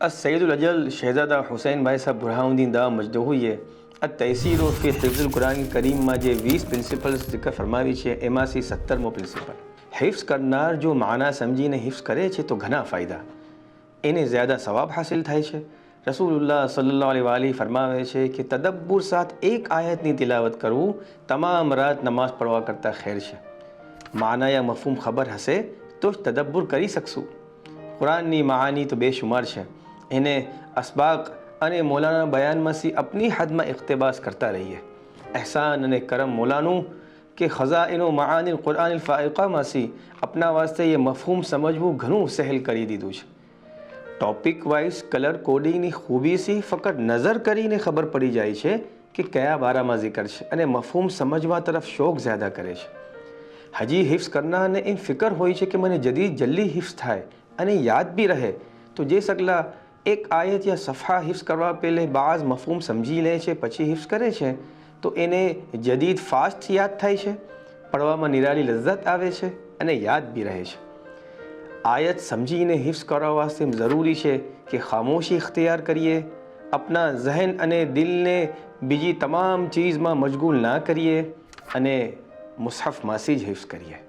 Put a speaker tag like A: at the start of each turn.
A: السيد الأجل शहज़ादा हुसैन भाई साहब बुरहानुद्दीन दा मजदहूए तयसीर फ़ी हिफ्ज़ुल कुरान करीम में जे 20 प्रिंसिपल्स जिक्र फरमावी है एमांसी 17मो प्रिंसिपल हिफ्ज़ करनार जो माना समझीने हिफ्ज़ करे छे तो घना फ़ायदा एने ज़्यादा सवाब हासिल थाय छे। रसूलुल्लाह सल्लल्लाहु अलैहि वाली फरमावे छे कि तदब्बुर साथ एक आयतनी तिलावत करवू तमाम रात नमाज पढ़वा करता खैर छे। माना या मफहूम खबर हसे तो तदब्बुर करी सकशू। कुराननी महानी तो बेशुमार है, इन्हें असबाक अने मौलाना बयान में सी अपनी हद में इक़्तिबास करता रहिए। एहसान अने करम मौलानू के खज़ाइनो महानी कुरान फ़ाइक़ा में सी अपना वास्ते ये मफहूम समझवू घणुं सहल करी दीधुं छे। टॉपिक वाइज कलर कोडिंगनी खूबी सी फकत नज़र करीने खबर पड़ी जाए छे कि कया बारा में जिक्र है अने मफहूम समझवा तरफ शौक ज़्यादा करे छे। हजी हिफ्ज़ करना ने इन फिकर होई छे कि मने जल्दी हिफ्ज़ थाय अने याद भी रहे तो जे सकला एक आयत या सफ़ा हिफ्ज़ करवा पहले बाज़ मफहूम समझी ले छे पछी हिफ्ज़ करे छे तो एने जदीद फास्ट याद थाय छे, पढ़वामां निराली लज्जत आवे छे अने याद भी रहे छे। आयत समझीने हिफ्ज़ करवा वास्ते ज़रूरी है कि खामोशी इख्तियार करिए, अपना जहन अने दिल ने बीजी तमाम चीज़ में मशगूल ना करिए अने मुसहफ़ मासी ज हिफ्ज़ करिए।